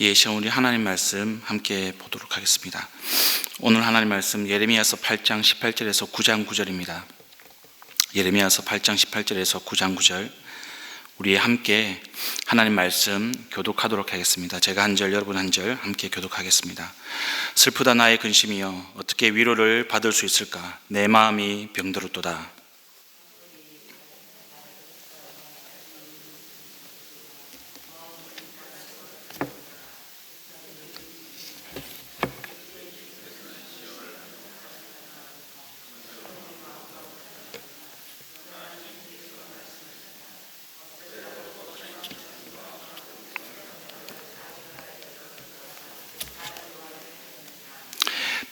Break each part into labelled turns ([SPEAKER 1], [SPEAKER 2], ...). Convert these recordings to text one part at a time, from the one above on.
[SPEAKER 1] 이 시간 우리 하나님 말씀 함께 보도록 하겠습니다. 오늘 하나님 말씀 예레미야서 8장 18절에서 9장 9절입니다. 예레미야서 8장 18절에서 9장 9절 우리 함께 하나님 말씀 교독하도록 하겠습니다. 제가 한 절, 여러분 한 절 함께 교독하겠습니다. 슬프다 나의 근심이여, 어떻게 위로를 받을 수 있을까? 내 마음이 병들었도다.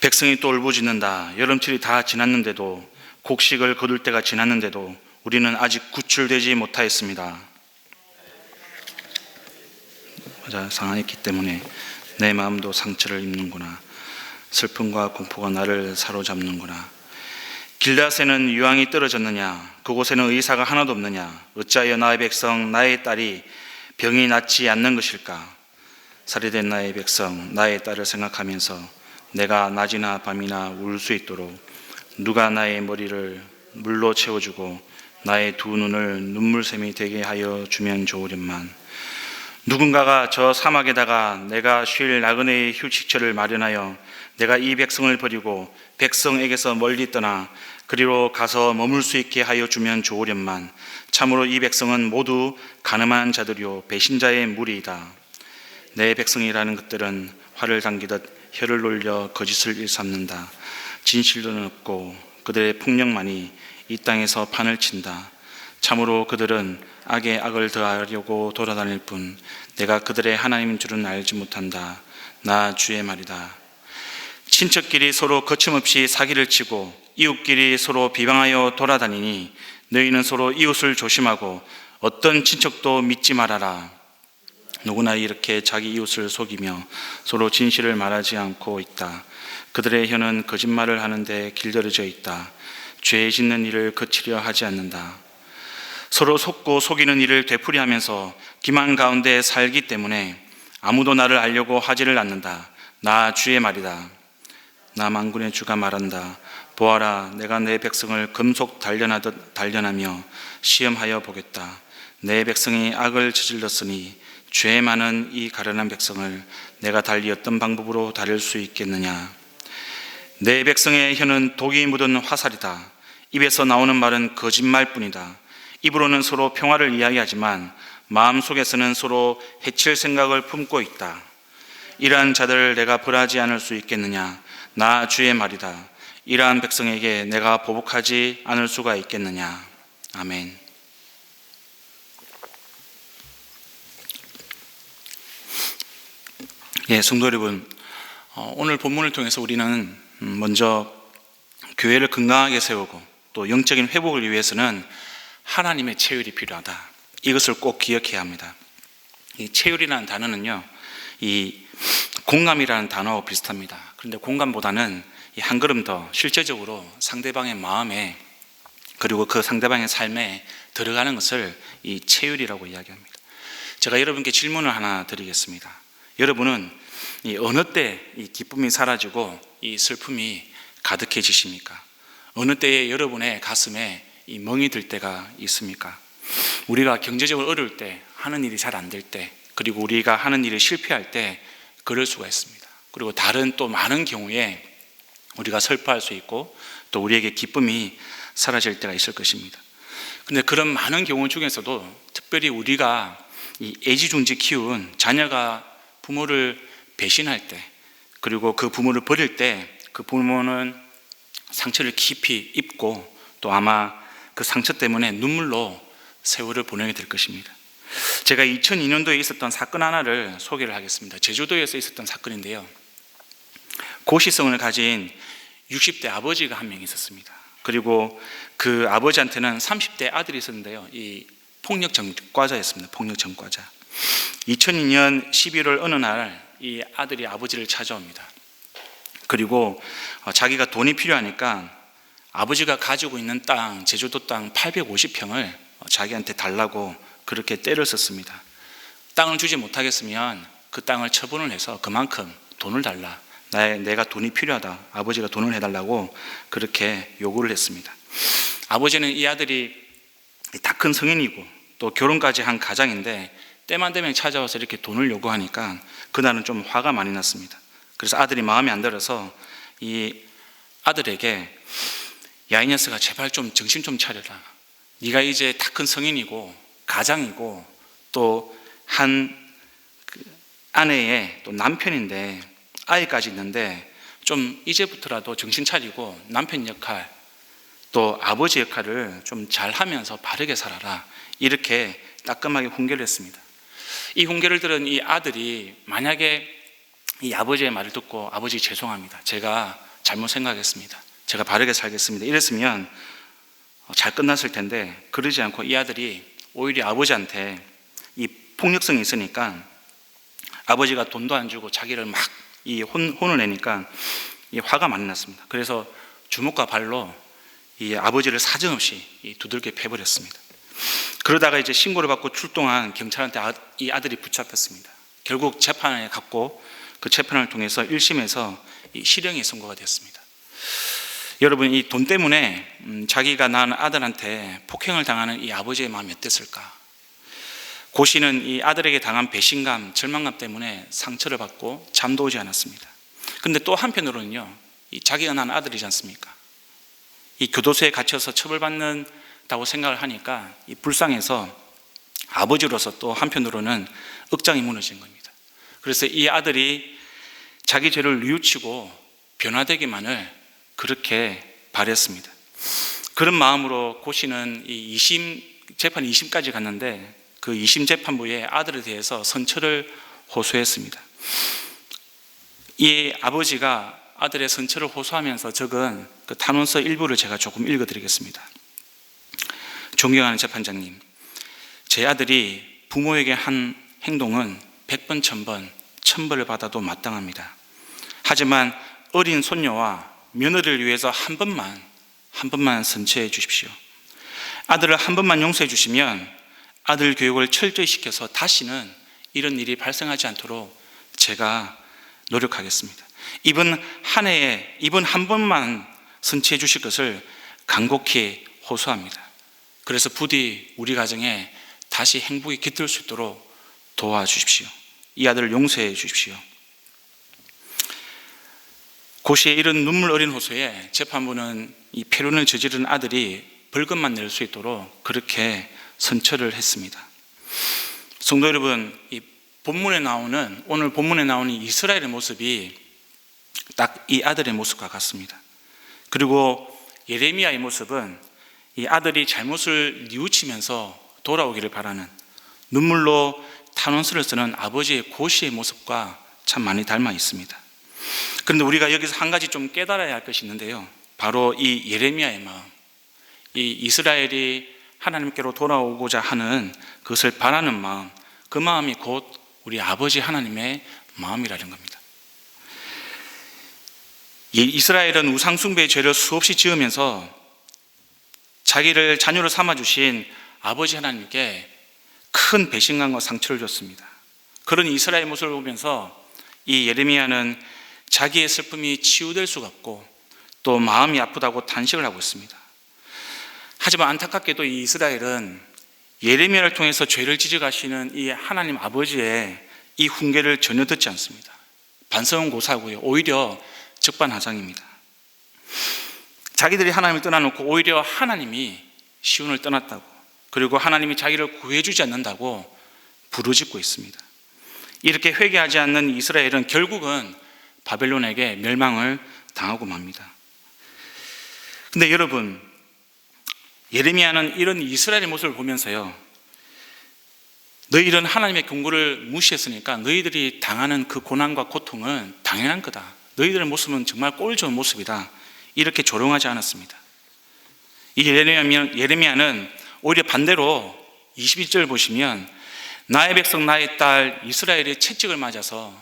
[SPEAKER 1] 백성이 또 울부짖는다. 여름철이 다 지났는데도, 곡식을 거둘 때가 지났는데도 우리는 아직 구출되지 못하였습니다. 상하였기 때문에 내 마음도 상처를 입는구나. 슬픔과 공포가 나를 사로잡는구나. 길앗에는 유황이 떨어졌느냐? 그곳에는 의사가 하나도 없느냐? 어찌하여 나의 백성, 나의 딸이 병이 낫지 않는 것일까? 살해된 나의 백성, 나의 딸을 생각하면서 내가 낮이나 밤이나 울 수 있도록 누가 나의 머리를 물로 채워주고 나의 두 눈을 눈물샘이 되게 하여 주면 좋으련만. 누군가가 저 사막에다가 내가 쉴 나그네의 휴식처를 마련하여 내가 이 백성을 버리고 백성에게서 멀리 떠나 그리로 가서 머물 수 있게 하여 주면 좋으련만. 참으로 이 백성은 모두 가늠한 자들이요 배신자의 무리이다. 내 백성이라는 것들은 활을 당기듯 혀를 놀려 거짓을 일삼는다. 진실로는 없고 그들의 폭력만이 이 땅에서 판을 친다. 참으로 그들은 악에 악을 더하려고 돌아다닐 뿐 내가 그들의 하나님인 줄은 알지 못한다. 나 주의 말이다. 친척끼리 서로 거침없이 사기를 치고 이웃끼리 서로 비방하여 돌아다니니 너희는 서로 이웃을 조심하고 어떤 친척도 믿지 말아라. 누구나 이렇게 자기 이웃을 속이며 서로 진실을 말하지 않고 있다. 그들의 혀는 거짓말을 하는데 길들여져 있다. 죄 짓는 일을 그치려 하지 않는다. 서로 속고 속이는 일을 되풀이하면서 기만 가운데 살기 때문에 아무도 나를 알려고 하지를 않는다. 나 주의 말이다. 나 만군의 주가 말한다. 보아라, 내가 내 백성을 금속 단련하듯 단련하며 시험하여 보겠다. 내 백성이 악을 저질렀으니 죄 많은 이 가련한 백성을 내가 달리 어떤 방법으로 다룰 수 있겠느냐. 내 백성의 혀는 독이 묻은 화살이다. 입에서 나오는 말은 거짓말뿐이다. 입으로는 서로 평화를 이야기하지만 마음속에서는 서로 해칠 생각을 품고 있다. 이러한 자들을 내가 벌하지 않을 수 있겠느냐. 나 주의 말이다. 이러한 백성에게 내가 보복하지 않을 수가 있겠느냐. 아멘. 성도 여러분, 오늘 본문을 통해서 우리는 먼저 교회를 건강하게 세우고 또 영적인 회복을 위해서는 하나님의 체휼이 필요하다. 이것을 꼭 기억해야 합니다. 이 체휼이라는 단어는요, 이 공감이라는 단어와 비슷합니다. 그런데 공감보다는 한 걸음 더 실제적으로 상대방의 마음에 그리고 그 상대방의 삶에 들어가는 것을 이 체휼이라고 이야기합니다. 제가 여러분께 질문을 하나 드리겠습니다. 여러분은 어느 때 이 기쁨이 사라지고 이 슬픔이 가득해지십니까? 어느 때에 여러분의 가슴에 이 멍이 들 때가 있습니까? 우리가 경제적으로 어려울 때, 하는 일이 잘 안 될 때, 그리고 우리가 하는 일이 실패할 때 그럴 수가 있습니다. 그리고 다른 또 많은 경우에 우리가 슬퍼할 수 있고 또 우리에게 기쁨이 사라질 때가 있을 것입니다. 그런데 그런 많은 경우 중에서도 특별히 우리가 이 애지중지 키운 자녀가 부모를 배신할 때, 그리고 그 부모를 버릴 때 그 부모는 상처를 깊이 입고 또 아마 그 상처 때문에 눈물로 세월을 보내게 될 것입니다. 제가 2002년도에 있었던 사건 하나를 소개를 하겠습니다. 제주도에서 있었던 사건인데요, 고시성을 가진 60대 아버지가 한 명 있었습니다. 그리고 그 아버지한테는 30대 아들이 있었는데요, 이 폭력 전과자였습니다. 폭력 전과자. 2002년 11월 어느 날 이 아들이 아버지를 찾아옵니다. 그리고 자기가 돈이 필요하니까 아버지가 가지고 있는 땅, 제주도 땅 850평을 자기한테 달라고 그렇게 때를 썼습니다. 땅을 주지 못하겠으면 그 땅을 처분을 해서 그만큼 돈을 달라. 내가 돈이 필요하다. 아버지가 돈을 해달라고 그렇게 요구를 했습니다. 아버지는 이 아들이 다 큰 성인이고 또 결혼까지 한 가장인데 때만 되면 찾아와서 이렇게 돈을 요구하니까 그날은 좀 화가 많이 났습니다. 그래서 아들이 마음에 안 들어서 이 아들에게 야, 이 녀석아, 제발 좀 정신 좀 차려라. 네가 이제 다 큰 성인이고 가장이고 또 한 아내의 또 남편인데 아이까지 있는데 좀 이제부터라도 정신 차리고 남편 역할 또 아버지 역할을 좀 잘하면서 바르게 살아라. 이렇게 따끔하게 훈계를 했습니다. 이 훈계를 들은 이 아들이 만약에 이 아버지의 말을 듣고 아버지 죄송합니다. 제가 잘못 생각했습니다. 제가 바르게 살겠습니다. 이랬으면 잘 끝났을 텐데 그러지 않고 이 아들이 오히려 아버지한테 이 폭력성이 있으니까 아버지가 돈도 안 주고 자기를 막 이 혼을 내니까 이 화가 많이 났습니다. 그래서 주먹과 발로 이 아버지를 사정없이 두들겨 패버렸습니다. 그러다가 이제 신고를 받고 출동한 경찰한테 이 아들이 붙잡혔습니다. 결국 재판에 갔고 그 재판을 통해서 1심에서 실형이 선고가 됐습니다. 여러분, 이 돈 때문에 자기가 낳은 아들한테 폭행을 당하는 이 아버지의 마음이 어땠을까? 고 씨는 이 아들에게 당한 배신감, 절망감 때문에 상처를 받고 잠도 오지 않았습니다. 그런데 또 한편으로는요, 이 자기가 낳은 아들이지 않습니까? 이 교도소에 갇혀서 처벌받는다고 생각을 하니까 이 불쌍해서 아버지로서 또 한편으로는 억장이 무너진 겁니다. 그래서 이 아들이 자기 죄를 뉘우치고 변화되기만을 그렇게 바랬습니다. 그런 마음으로 고 씨는 이 재판 2심까지 갔는데 그 2심 재판부에 아들에 대해서 선처를 호소했습니다. 이 아버지가 아들의 선처를 호소하면서 적은 그 탄원서 일부를 제가 조금 읽어드리겠습니다. 존경하는 재판장님, 제 아들이 부모에게 한 행동은 100번, 1000번, 1000벌을 받아도 마땅합니다. 하지만 어린 손녀와 며느리를 위해서 한 번만 선처해 주십시오. 아들을 한 번만 용서해 주시면 아들 교육을 철저히 시켜서 다시는 이런 일이 발생하지 않도록 제가 노력하겠습니다. 이번 한 번만 선처해 주실 것을 간곡히 호소합니다. 그래서 부디 우리 가정에 다시 행복이 깃들 수 있도록 도와주십시오. 이 아들을 용서해 주십시오. 고 씨의 이런 눈물 어린 호소에 재판부는 이 폐륜을 저지른 아들이 벌금만 낼 수 있도록 그렇게 선처를 했습니다. 성도 여러분, 오늘 본문에 나오는 이스라엘의 모습이 딱 이 아들의 모습과 같습니다. 그리고 예레미야의 모습은 이 아들이 잘못을 뉘우치면서 돌아오기를 바라는 눈물로 탄원서를 쓰는 아버지의 고 씨의 모습과 참 많이 닮아 있습니다. 그런데 우리가 여기서 한 가지 좀 깨달아야 할 것이 있는데요, 바로 이 예레미야의 마음, 이 이스라엘이 하나님께로 돌아오고자 하는 그것을 바라는 마음, 그 마음이 곧 우리 아버지 하나님의 마음이라는 겁니다. 이스라엘은 우상숭배의 죄를 수없이 지으면서 자기를 자녀로 삼아주신 아버지 하나님께 큰 배신감과 상처를 줬습니다. 그런 이스라엘 모습을 보면서 이 예레미야는 자기의 슬픔이 치유될 수가 없고 또 마음이 아프다고 탄식을 하고 있습니다. 하지만 안타깝게도 이 이스라엘은 예레미야를 통해서 죄를 지적하시는 이 하나님 아버지의 이 훈계를 전혀 듣지 않습니다. 반성은 고사고요, 오히려 적반하장입니다. 자기들이 하나님을 떠나놓고 오히려 하나님이 시온을 떠났다고, 그리고 하나님이 자기를 구해주지 않는다고 부르짖고 있습니다. 이렇게 회개하지 않는 이스라엘은 결국은 바벨론에게 멸망을 당하고 맙니다. 근데 여러분, 예레미야는 이런 이스라엘의 모습을 보면서요, 너희들은 하나님의 경고를 무시했으니까 너희들이 당하는 그 고난과 고통은 당연한 거다. 너희들의 모습은 정말 꼴 좋은 모습이다. 이렇게 조롱하지 않았습니다. 이 예레미야는 오히려 반대로 21절 보시면 나의 백성 나의 딸 이스라엘의 채찍을 맞아서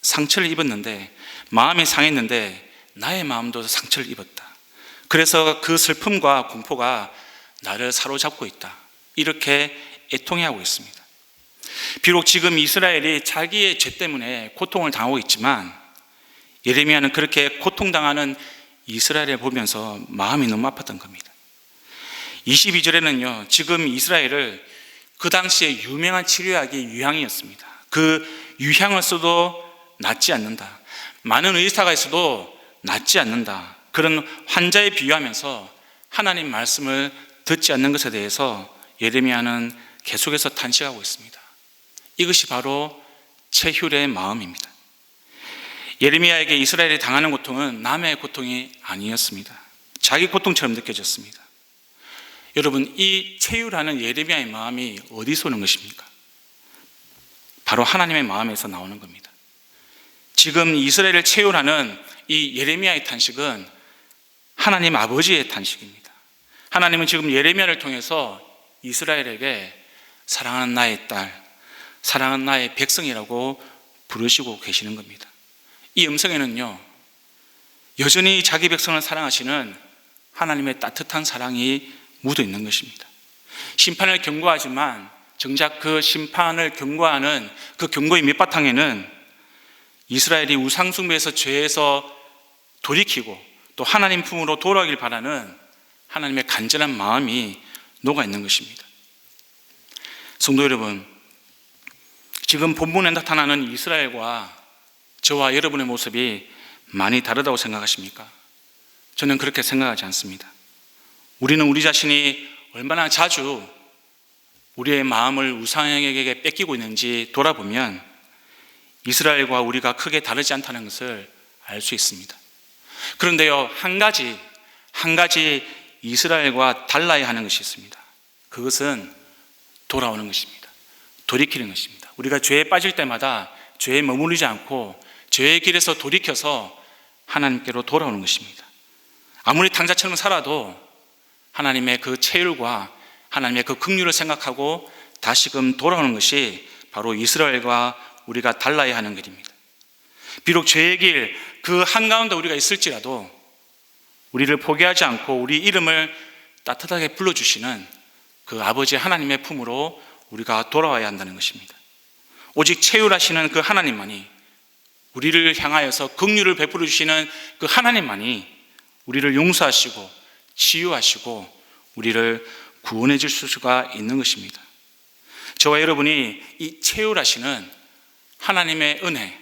[SPEAKER 1] 상처를 입었는데, 마음이 상했는데 나의 마음도 상처를 입었다. 그래서 그 슬픔과 공포가 나를 사로잡고 있다. 이렇게 애통해하고 있습니다. 비록 지금 이스라엘이 자기의 죄 때문에 고통을 당하고 있지만 예레미야는 그렇게 고통당하는 이스라엘을 보면서 마음이 너무 아팠던 겁니다. 22절에는요, 지금 이스라엘을 그 당시에 유명한 치료약이 유향이었습니다. 그 유향을 써도 낫지 않는다. 많은 의사가 있어도 낫지 않는다. 그런 환자에 비유하면서 하나님 말씀을 듣지 않는 것에 대해서 예레미야는 계속해서 탄식하고 있습니다. 이것이 바로 체휼의 마음입니다. 예레미야에게 이스라엘이 당하는 고통은 남의 고통이 아니었습니다. 자기 고통처럼 느껴졌습니다. 여러분, 이 체휼하는 예레미야의 마음이 어디서 오는 것입니까? 바로 하나님의 마음에서 나오는 겁니다. 지금 이스라엘을 체휼하는 이 예레미야의 탄식은 하나님 아버지의 탄식입니다. 하나님은 지금 예레미야를 통해서 이스라엘에게 사랑하는 나의 딸, 사랑하는 나의 백성이라고 부르시고 계시는 겁니다. 이 음성에는요, 여전히 자기 백성을 사랑하시는 하나님의 따뜻한 사랑이 묻어 있는 것입니다. 심판을 경고하지만 정작 그 심판을 경고하는 그 경고의 밑바탕에는 이스라엘이 우상숭배에서 죄에서 돌이키고 또 하나님 품으로 돌아오길 바라는 하나님의 간절한 마음이 녹아 있는 것입니다. 성도 여러분, 지금 본문에 나타나는 이스라엘과 저와 여러분의 모습이 많이 다르다고 생각하십니까? 저는 그렇게 생각하지 않습니다. 우리는 우리 자신이 얼마나 자주 우리의 마음을 우상에게 뺏기고 있는지 돌아보면 이스라엘과 우리가 크게 다르지 않다는 것을 알 수 있습니다. 그런데요, 한 가지 이스라엘과 달라야 하는 것이 있습니다. 그것은 돌아오는 것입니다. 돌이키는 것입니다. 우리가 죄에 빠질 때마다 죄에 머무르지 않고 죄의 길에서 돌이켜서 하나님께로 돌아오는 것입니다. 아무리 탕자처럼 살아도 하나님의 그 체휼과 하나님의 그 긍휼을 생각하고 다시금 돌아오는 것이 바로 이스라엘과 우리가 달라야 하는 길입니다. 비록 죄의 길 그 한가운데 우리가 있을지라도 우리를 포기하지 않고 우리 이름을 따뜻하게 불러주시는 그 아버지 하나님의 품으로 우리가 돌아와야 한다는 것입니다. 오직 체휼하시는 그 하나님만이, 우리를 향하여서 긍휼을 베풀어 주시는 그 하나님만이 우리를 용서하시고 치유하시고 우리를 구원해 줄 수가 있는 것입니다. 저와 여러분이 이 체휼하시는 하나님의 은혜,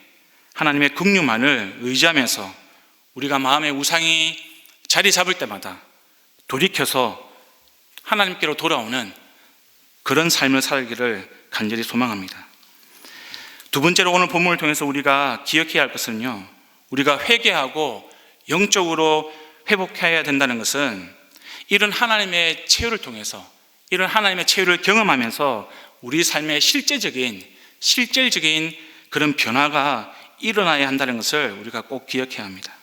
[SPEAKER 1] 하나님의 긍휼만을 의지하면서 우리가 마음의 우상이 자리 잡을 때마다 돌이켜서 하나님께로 돌아오는 그런 삶을 살기를 간절히 소망합니다. 두 번째로 오늘 본문을 통해서 우리가 기억해야 할 것은요, 우리가 회개하고 영적으로 회복해야 된다는 것은 이런 하나님의 체휼을 통해서, 이런 하나님의 체휼을 경험하면서 우리 삶의 실질적인 그런 변화가 일어나야 한다는 것을 우리가 꼭 기억해야 합니다.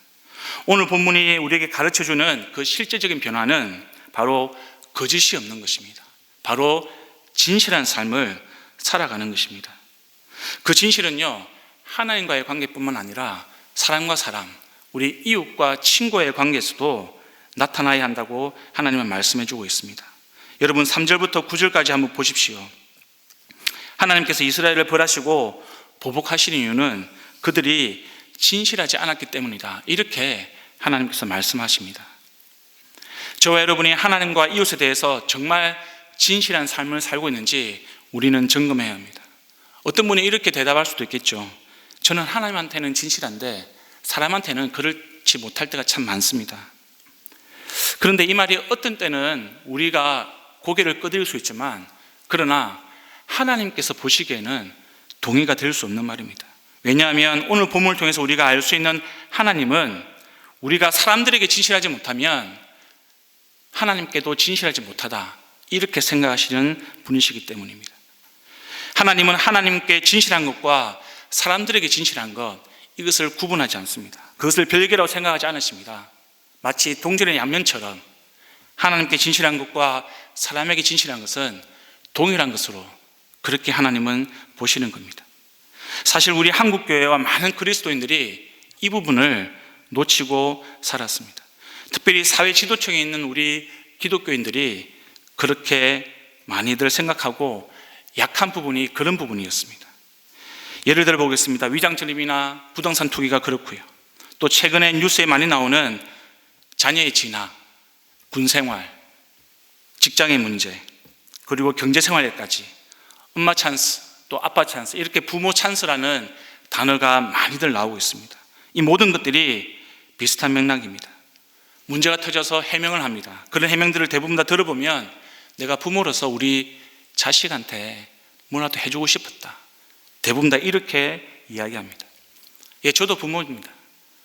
[SPEAKER 1] 오늘 본문이 우리에게 가르쳐주는 그 실제적인 변화는 바로 거짓이 없는 것입니다. 바로 진실한 삶을 살아가는 것입니다. 그 진실은요, 하나님과의 관계뿐만 아니라 사람과 사람, 우리 이웃과 친구의 관계에서도 나타나야 한다고 하나님은 말씀해 주고 있습니다. 여러분 3절부터 9절까지 한번 보십시오. 하나님께서 이스라엘을 벌하시고 보복하시는 이유는 그들이 진실하지 않았기 때문이다, 이렇게 하나님께서 말씀하십니다. 저와 여러분이 하나님과 이웃에 대해서 정말 진실한 삶을 살고 있는지 우리는 점검해야 합니다. 어떤 분이 이렇게 대답할 수도 있겠죠. 저는 하나님한테는 진실한데 사람한테는 그렇지 못할 때가 참 많습니다. 그런데 이 말이 어떤 때는 우리가 고개를 끄덕일 수 있지만, 그러나 하나님께서 보시기에는 동의가 될 수 없는 말입니다. 왜냐하면 오늘 본문을 통해서 우리가 알 수 있는 하나님은 우리가 사람들에게 진실하지 못하면 하나님께도 진실하지 못하다, 이렇게 생각하시는 분이시기 때문입니다. 하나님은 하나님께 진실한 것과 사람들에게 진실한 것, 이것을 구분하지 않습니다. 그것을 별개라고 생각하지 않으십니다. 마치 동전의 양면처럼 하나님께 진실한 것과 사람에게 진실한 것은 동일한 것으로 그렇게 하나님은 보시는 겁니다. 사실 우리 한국교회와 많은 그리스도인들이 이 부분을 놓치고 살았습니다. 특별히 사회 지도층에 있는 우리 기독교인들이 그렇게 많이들 생각하고 약한 부분이 그런 부분이었습니다. 예를 들어 보겠습니다. 위장전입이나 부동산 투기가 그렇고요. 또 최근에 뉴스에 많이 나오는 자녀의 진학, 군생활, 직장의 문제, 그리고 경제생활에까지 엄마 찬스, 또 아빠 찬스, 이렇게 부모 찬스라는 단어가 많이들 나오고 있습니다. 이 모든 것들이 비슷한 맥락입니다. 문제가 터져서 해명을 합니다. 그런 해명들을 대부분 다 들어보면 내가 부모로서 우리 자식한테 뭐라도 해주고 싶었다. 대부분 다 이렇게 이야기합니다. 예, 저도 부모입니다.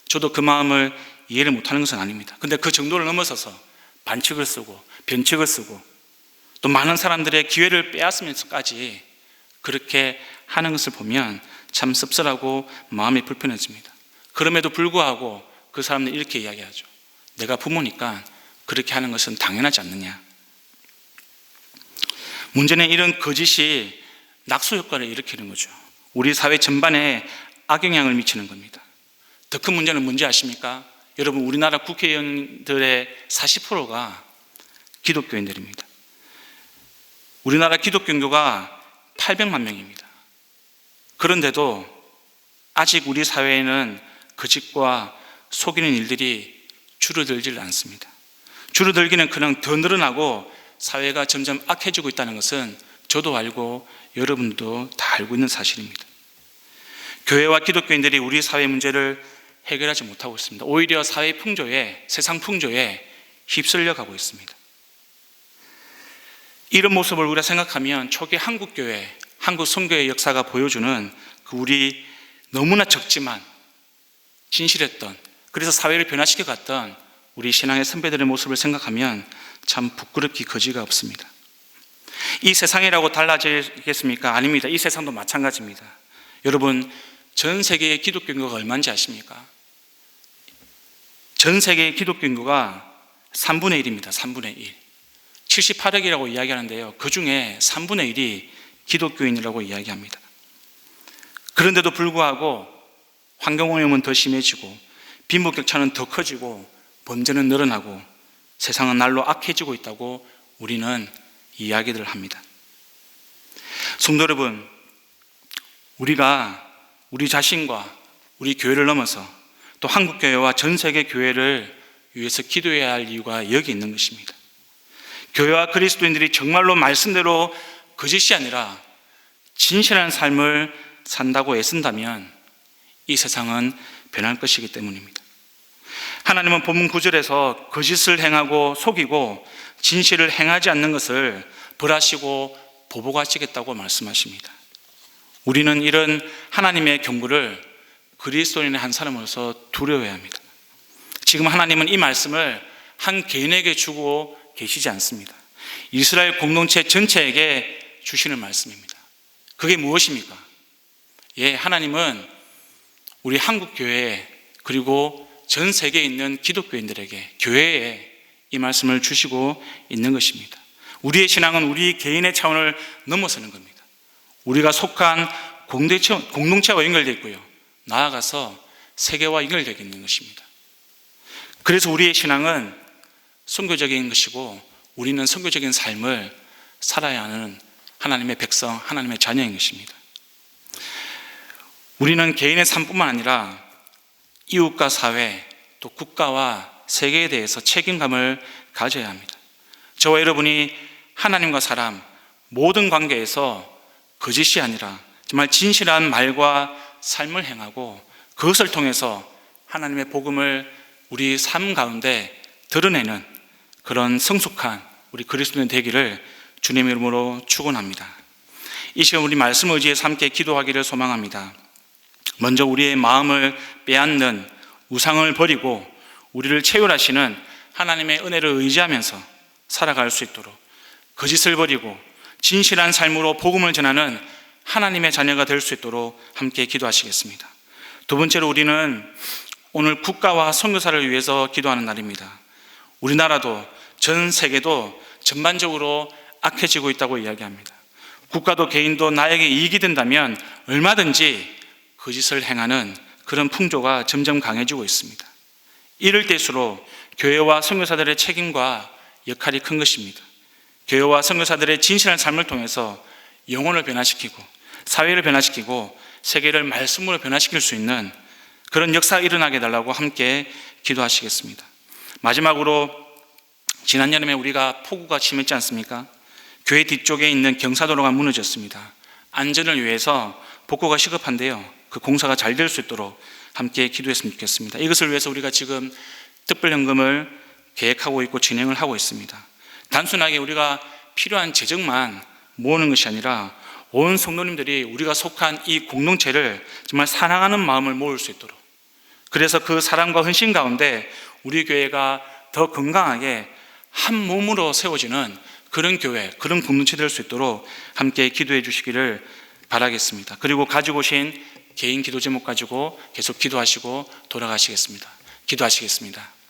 [SPEAKER 1] 저도 그 마음을 이해를 못하는 것은 아닙니다. 근데 그 정도를 넘어서서 반칙을 쓰고 변칙을 쓰고 또 많은 사람들의 기회를 빼앗으면서까지 그렇게 하는 것을 보면 참 씁쓸하고 마음이 불편해집니다. 그럼에도 불구하고 그 사람들이 이렇게 이야기하죠. 내가 부모니까 그렇게 하는 것은 당연하지 않느냐. 문제는 이런 거짓이 낙수 효과를 일으키는 거죠. 우리 사회 전반에 악영향을 미치는 겁니다. 더 큰 문제는 뭔지 아십니까? 여러분, 우리나라 국회의원들의 40%가 기독교인들입니다. 우리나라 기독교 인구가 800만 명입니다. 그런데도 아직 우리 사회에는 거짓과 속이는 일들이 줄어들질 않습니다. 줄어들기는 그냥 더 늘어나고 사회가 점점 악해지고 있다는 것은 저도 알고 여러분도 다 알고 있는 사실입니다. 교회와 기독교인들이 우리 사회 문제를 해결하지 못하고 있습니다. 오히려 사회 풍조에, 세상 풍조에 휩쓸려 가고 있습니다. 이런 모습을 우리가 생각하면 초기 한국교회, 한국 선교의 역사가 보여주는 그 우리 너무나 적지만 진실했던, 그래서 사회를 변화시켜 갔던 우리 신앙의 선배들의 모습을 생각하면 참 부끄럽기 거지가 없습니다. 이 세상이라고 달라지겠습니까? 아닙니다. 이 세상도 마찬가지입니다. 여러분, 전 세계의 기독교 인구가 얼마인지 아십니까? 전 세계의 기독교 인구가 3분의 1입니다. 3분의 1. 78억이라고 이야기하는데요. 그 중에 3분의 1이 기독교인이라고 이야기합니다. 그런데도 불구하고 환경오염은 더 심해지고 빈부격차는 더 커지고 범죄는 늘어나고 세상은 날로 악해지고 있다고 우리는 이야기를 합니다. 성도 여러분, 우리가 우리 자신과 우리 교회를 넘어서 또 한국교회와 전 세계 교회를 위해서 기도해야 할 이유가 여기 있는 것입니다. 교회와 그리스도인들이 정말로 말씀대로 거짓이 아니라 진실한 삶을 산다고 애쓴다면 이 세상은 변할 것이기 때문입니다. 하나님은 본문 9절에서 거짓을 행하고 속이고 진실을 행하지 않는 것을 벌하시고 보복하시겠다고 말씀하십니다. 우리는 이런 하나님의 경고를 그리스도인의 한 사람으로서 두려워해야 합니다. 지금 하나님은 이 말씀을 한 개인에게 주고 계시지 않습니다. 이스라엘 공동체 전체에게 주시는 말씀입니다. 그게 무엇입니까? 예, 하나님은 우리 한국교회 그리고 전 세계에 있는 기독교인들에게, 교회에 이 말씀을 주시고 있는 것입니다. 우리의 신앙은 우리 개인의 차원을 넘어서는 겁니다. 우리가 속한 공동체와 연결되어 있고요, 나아가서 세계와 연결되어 있는 것입니다. 그래서 우리의 신앙은 선교적인 것이고 우리는 선교적인 삶을 살아야 하는 하나님의 백성, 하나님의 자녀인 것입니다. 우리는 개인의 삶뿐만 아니라 이웃과 사회, 또 국가와 세계에 대해서 책임감을 가져야 합니다. 저와 여러분이 하나님과 사람, 모든 관계에서 거짓이 아니라 정말 진실한 말과 삶을 행하고 그것을 통해서 하나님의 복음을 우리 삶 가운데 드러내는 그런 성숙한 우리 그리스도인 되기를 주님의 이름으로 축원합니다. 이 시간 우리 말씀을 의지해서 함께 기도하기를 소망합니다. 먼저 우리의 마음을 빼앗는 우상을 버리고 우리를 체휼하시는 하나님의 은혜를 의지하면서 살아갈 수 있도록 거짓을 버리고 진실한 삶으로 복음을 전하는 하나님의 자녀가 될 수 있도록 함께 기도하시겠습니다. 두 번째로 우리는 오늘 국가와 선교사를 위해서 기도하는 날입니다. 우리나라도 전 세계도 전반적으로 악해지고 있다고 이야기합니다. 국가도 개인도 나에게 이익이 된다면 얼마든지 거짓을 행하는 그런 풍조가 점점 강해지고 있습니다. 이럴 때일수록 교회와 선교사들의 책임과 역할이 큰 것입니다. 교회와 선교사들의 진실한 삶을 통해서 영혼을 변화시키고 사회를 변화시키고 세계를 말씀으로 변화시킬 수 있는 그런 역사가 일어나게 해달라고 함께 기도하시겠습니다. 마지막으로 지난 여름에 우리가 폭우가 심했지 않습니까? 교회 뒤쪽에 있는 경사도로가 무너졌습니다. 안전을 위해서 복구가 시급한데요, 그 공사가 잘 될 수 있도록 함께 기도했으면 좋겠습니다. 이것을 위해서 우리가 지금 특별연금을 계획하고 있고 진행을 하고 있습니다. 단순하게 우리가 필요한 재정만 모으는 것이 아니라 온 성도님들이 우리가 속한 이 공동체를 정말 사랑하는 마음을 모을 수 있도록, 그래서 그 사랑과 헌신 가운데 우리 교회가 더 건강하게 한 몸으로 세워지는 그런 교회, 그런 공동체 될 수 있도록 함께 기도해 주시기를 바라겠습니다. 그리고 가지고 오신 개인 기도 제목 가지고 계속 기도하시고 돌아가시겠습니다. 기도하시겠습니다.